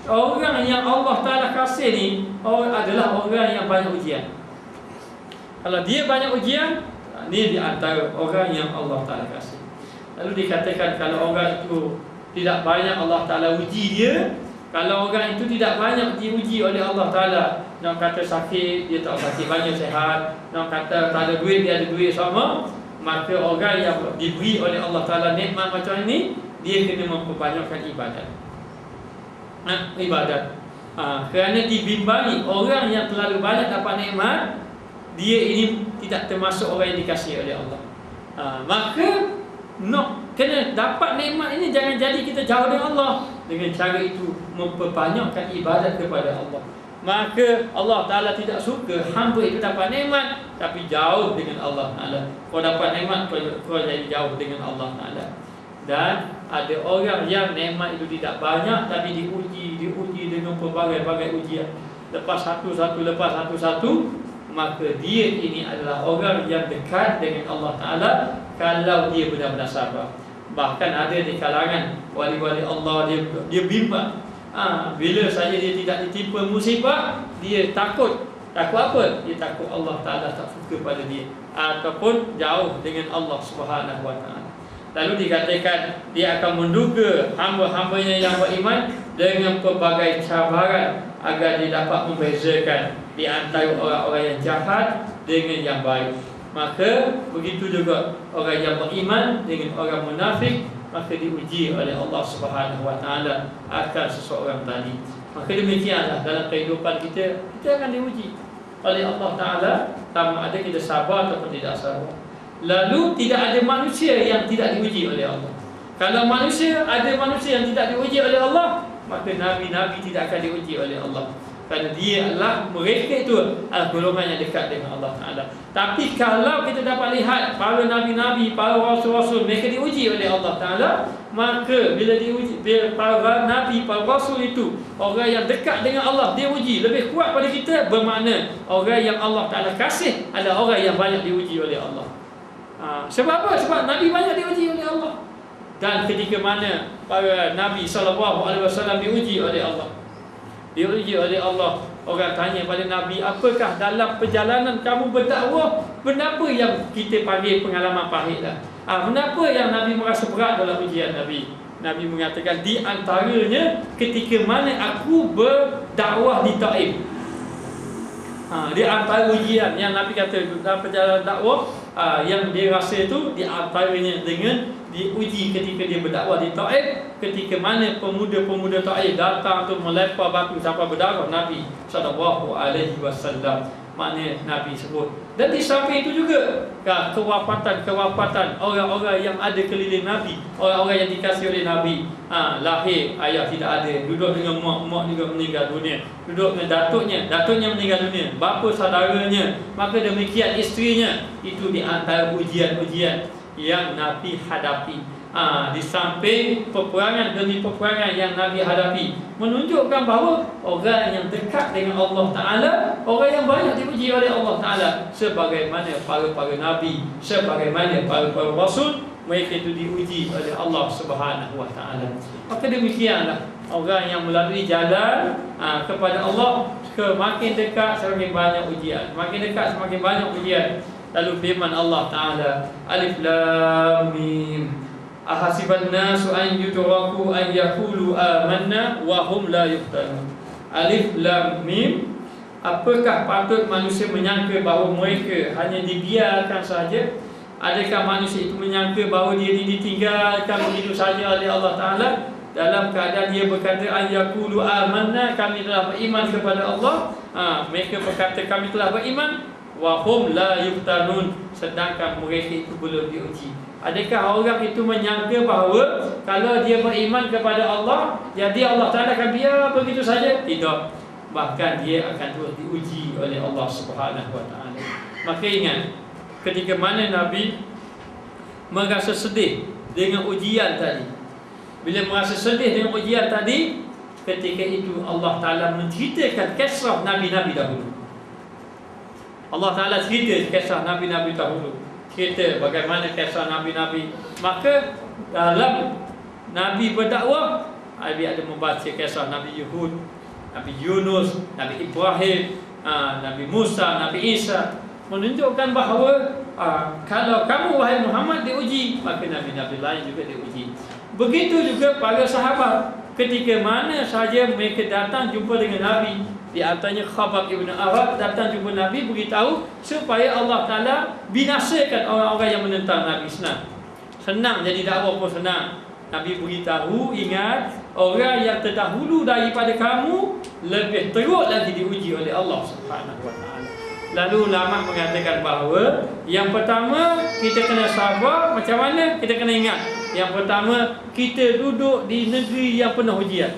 orang yang Allah Ta'ala kasih ni adalah orang yang banyak ujian. Kalau dia banyak ujian, ni di antara orang yang Allah Ta'ala kasih. Lalu dikatakan kalau orang itu tidak banyak Allah Ta'ala uji dia, kalau orang itu tidak banyak diuji oleh Allah Ta'ala, nak kata sakit, dia tak sakit, banyak sehat. Nak kata tak ada duit, dia ada duit sama. Maka orang yang diberi oleh Allah Ta'ala nikmat macam ini, dia kena memperbanyakkan ibadat. Kerana dibimbangi orang yang terlalu banyak dapat nikmat, dia ini tidak termasuk orang yang dikasihi oleh Allah. Maka kena dapat nikmat ini, jangan jadi kita jauh dengan Allah. Dengan cara itu memperbanyakkan ibadat kepada Allah. Maka Allah Ta'ala tidak suka hamba itu dapat nikmat tapi jauh dengan Allah Ta'ala. Kau dapat nikmat, kau jadi jauh dengan Allah Ta'ala. Dan ada orang yang nikmat itu tidak banyak tapi diuji dengan pelbagai-bagai ujian. Lepas satu-satu, maka dia ini adalah orang yang dekat dengan Allah Ta'ala kalau dia benar-benar sabar. Bahkan ada di kalangan wali-wali Allah, dia bimbang, bila saja dia tidak ditimpa musibah, dia takut. Takut apa? Dia takut Allah Ta'ala tak suka pada dia, ataupun jauh dengan Allah Subhanahu Wa Ta'ala. Lalu dikatakan dia akan menduga hamba-hambanya yang beriman dengan pelbagai cabaran agar dia dapat membezakan di antara orang-orang yang jahat dengan yang baik. Maka begitu juga orang yang beriman dengan orang munafik, maka diuji oleh Allah Subhanahu Wa Ta'ala akan seseorang tadi. Maka demikianlah dalam kehidupan kita akan diuji oleh Allah Ta'ala, sama ada kita sabar ataupun tidak sabar. Lalu tidak ada manusia yang tidak diuji oleh Allah. Kalau ada manusia yang tidak diuji oleh Allah, maka Nabi-Nabi tidak akan diuji oleh Allah. Kerana dia adalah, mereka itu adalah golongan yang dekat dengan Allah Ta'ala. Tapi kalau kita dapat lihat para Nabi-Nabi, para Rasul-Rasul, mereka diuji oleh Allah Ta'ala, maka bila para Nabi, para Rasul itu, orang yang dekat dengan Allah, dia uji lebih kuat pada kita. Bermakna orang yang Allah Ta'ala kasih adalah orang yang banyak diuji oleh Allah. Sebab apa? Sebab Nabi banyak diuji oleh Allah. Dan ketika mana para Nabi SAW diuji oleh Allah, diuji oleh Allah, orang tanya pada Nabi, apakah dalam perjalanan kamu berdakwah, kenapa yang kita panggil pengalaman pahit lah? Kenapa yang Nabi merasa berat dalam ujian Nabi? Nabi mengatakan, di antaranya ketika mana aku berdakwah di Taif. Di antara ujian yang Nabi kata dalam perjalanan dakwah, yang dia rasa itu di antaranya dengan diuji ketika dia berdakwah di Taif, ketika mana pemuda-pemuda Taif datang untuk melempar batu sampai berdarah Nabi SAW. Maknanya Nabi sebut. Dan di samping itu juga kewafatan orang-orang yang ada keliling Nabi, orang-orang yang dikasihi oleh Nabi. Lahir ayah tidak ada, duduk dengan mak juga meninggal dunia, duduk dengan datuknya meninggal dunia, bapa saudaranya, maka demikian isterinya. Itu di antara ujian-ujian yang Nabi hadapi. Di samping peperangan demi peperangan yang Nabi hadapi, menunjukkan bahawa orang yang dekat dengan Allah Ta'ala, orang yang banyak diuji oleh Allah Ta'ala, sebagaimana para Nabi, sebagaimana para Rasul, mereka itu diuji oleh Allah Subhanahu Wa Ta'ala. Maka demikianlah orang yang melalui jalan kepada Allah, makin dekat semakin banyak ujian, makin dekat semakin banyak ujian. Lalu firman Allah Ta'ala, Alif Lam Mim, ahasiban nasu an yutraku an yaqulu amanna wa hum la yuftanun. Alif Lam Mim, apakah patut manusia menyangka bahawa mereka hanya dibiarkan saja? Adakah manusia itu menyangka bahawa dia ditinggalkan begitu saja oleh Allah Ta'ala, dalam keadaan dia berkata an yaqulu amanna, kami telah beriman kepada Allah. Mereka berkata kami telah beriman, wa hum la yuftanun, sedangkan mereka itu belum diuji. Adakah orang itu menyangka bahawa kalau dia beriman kepada Allah, jadi Allah Ta'ala akan biar begitu saja? Tidak. Bahkan dia akan terus diuji oleh Allah Subhanahu Wa Ta'ala. Maka ingat, ketika mana Nabi merasa sedih dengan ujian tadi, bila merasa sedih dengan ujian tadi, ketika itu Allah Ta'ala menceritakan kisah Nabi-Nabi dahulu. Allah Ta'ala cerita kisah Nabi-Nabi dahulu, cerita bagaimana kisah Nabi-Nabi. Maka dalam Nabi berdakwah, Nabi ada membaca kisah Nabi Yahud, Nabi Yunus, Nabi Ibrahim, Nabi Musa, Nabi Isa, menunjukkan bahawa kalau kamu wahai Muhammad diuji, maka Nabi-Nabi lain juga diuji. Begitu juga para sahabat, ketika mana saja mereka datang jumpa dengan Nabi. Di antaranya Khabbab ibn Arad datang jumpa Nabi, beritahu supaya Allah Ta'ala binasakan orang-orang yang menentang Nabi. Senang jadi dakwah pun senang. Nabi beritahu, ingat, orang yang terdahulu daripada kamu lebih teruk lagi diuji oleh Allah Subhanahu Wa Ta'ala. Lalu ulama mengatakan bahawa yang pertama, kita kena sabar. Macam mana? Kita kena ingat, yang pertama, kita duduk di negeri yang penuh ujian.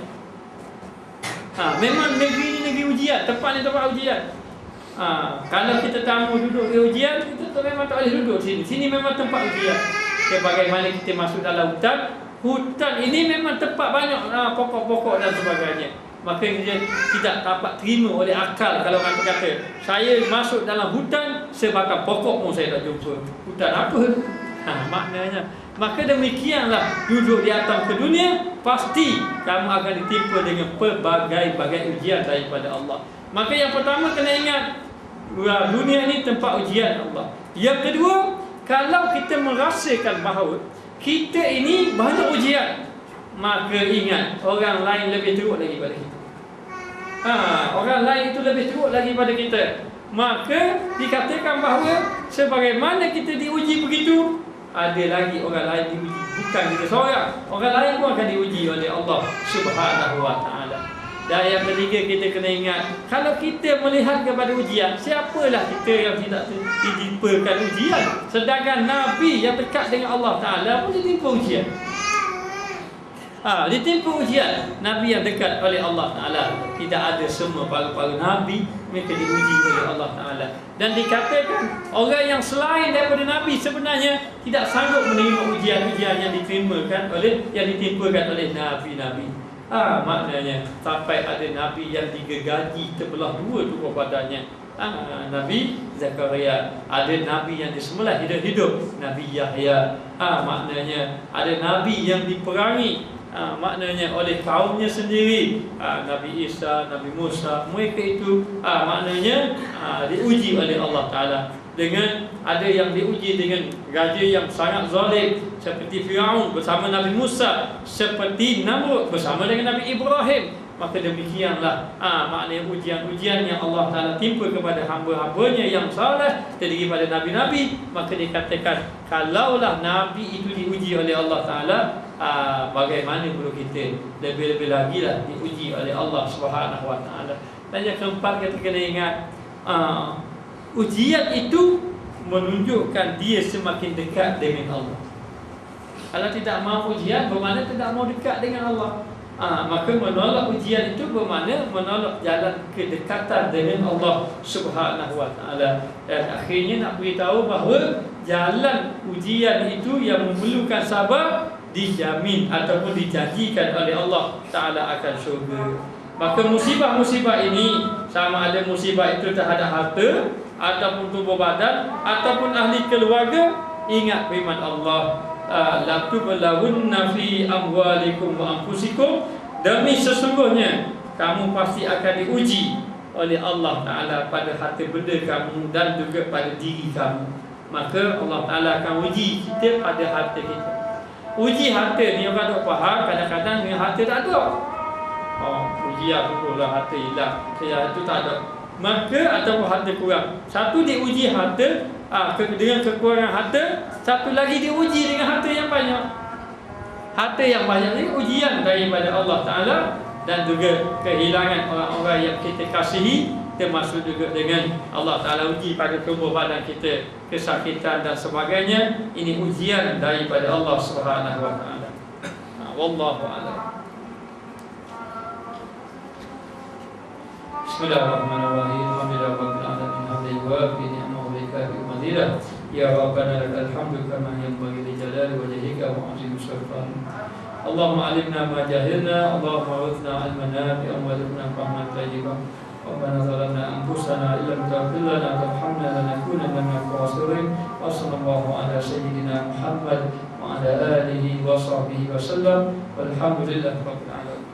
Memang negeri ini negeri ujian, tempat ni tempat ujian. Kalau kita tamu duduk di ujian, kita memang tak boleh duduk sini. Sini memang tempat ujian. Sebagaimana kita masuk dalam hutan ini memang tempat banyak pokok-pokok dan sebagainya. maka dia tidak dapat terima oleh akal. Kalau orang kata, saya masuk dalam hutan, sebatang pokok pun saya tak jumpa. Hutan apa? Maknanya, maka demikianlah duduk di atas ke dunia, pasti kamu akan ditimpa dengan pelbagai-bagai ujian daripada Allah. Maka yang pertama kena ingat, dunia ini tempat ujian Allah. Yang kedua, kalau kita merasakan bahawa kita ini banyak ujian, maka ingat, orang lain lebih teruk lagi pada kita. Orang lain itu lebih teruk lagi pada kita. Maka dikatakan bahawa sebagaimana kita diuji begitu, ada lagi orang lain diuji. Bukan kita seorang, orang lain pun akan diuji oleh Allah Subhanahu wa ta'ala. Dan yang ketiga, kita kena ingat, kalau kita melihat kepada ujian, siapalah kita yang tidak ditimpakan ujian? Sedangkan Nabi yang dekat dengan Allah Ta'ala pun ditimpa ujian. Ditimpa ujian. Nabi yang dekat oleh Allah Ta'ala. Tidak ada semua para Nabi mereka diuji oleh Allah Ta'ala. Dan dikatakan orang yang selain daripada Nabi sebenarnya tidak sanggup menerima ujian-ujian yang ditimpakan oleh Nabi-Nabi. Maknanya sampai ada Nabi yang digergaji terbelah dua tubuh badannya. Nabi Zakaria, ada Nabi yang disembelih hidup-hidup, Nabi Yahya. Maknanya ada Nabi yang diperangi, maknanya oleh kaumnya sendiri, Nabi Isa, Nabi Musa. Mereka itu maknanya diuji oleh Allah Ta'ala. Dengan ada yang diuji dengan raja yang sangat zalim seperti Firaun bersama Nabi Musa, seperti Namrud bersama dengan Nabi Ibrahim. Maka demikianlah maknanya ujian-ujian yang Allah Ta'ala timpa kepada hamba-hambanya yang saleh terdiri pada Nabi-Nabi. Maka dikatakan, kalaulah Nabi itu diuji oleh Allah Ta'ala, bagaimana perlu kita lebih-lebih lagi lah diuji oleh Allah Subhanahu wa ta'ala. Dan yang keempat, kita kena ingat, ujian itu menunjukkan dia semakin dekat dengan Allah. Kalau tidak mau ujian, bermakna tidak mau dekat dengan Allah. Maka menolak ujian itu bermakna menolak jalan kedekatan dengan Allah Subhanahu wa ta'ala. Dan akhirnya nak beritahu bahawa jalan ujian itu yang memerlukan sabar dijamin ataupun dijanjikan oleh Allah Ta'ala akan syurga. Maka musibah-musibah ini, sama ada musibah itu terhadap harta ataupun tubuh badan ataupun ahli keluarga, ingat firman Allah, la tublawunna fi amwalikum wa anfusikum, demi sesungguhnya kamu pasti akan diuji oleh Allah Ta'ala pada harta benda kamu dan juga pada diri kamu. Maka Allah Ta'ala akan uji kita pada harta kita. Uji harta ni orang tak faham, kadang-kadang ni harta tak ada. Uji aku pula harta hilang, saya itu tak ada. Maka ataupun harta kurang. Satu diuji harta dengan kekurangan harta, satu lagi diuji dengan harta yang banyak. Harta yang banyak ni ujian daripada Allah Ta'ala, dan juga kehilangan orang-orang yang kita kasihi, termasuk juga dengan Allah Ta'ala uji pada tubuh badan kita, kesakitan dan sebagainya. Ini ujian daripada Allah Subhanahu wa ta'ala. Wallahu a'lam. Bismillahirrahmanirrahim. Alhamdulillahirabbil alamin. Hamdulillah bi ni'mahu wa bi fadilah. Ya Rabbana lakal hamdu kama yanbaghi li jalali wajhika wa 'azimi sultanik. Allahumma 'allimna ma jahilna, Allahumma warithna 'ilman nafi'an warzuqna fahman tayyiban. Rabbana zalamna anfusana illam taghfir lana wa tarhamna lanakunanna minal khasirin. Wa sallallahu ala sayyidina Muhammad wa ala alihi wa sahbihi wa sallam. Walhamdulillahi rabbil alamin.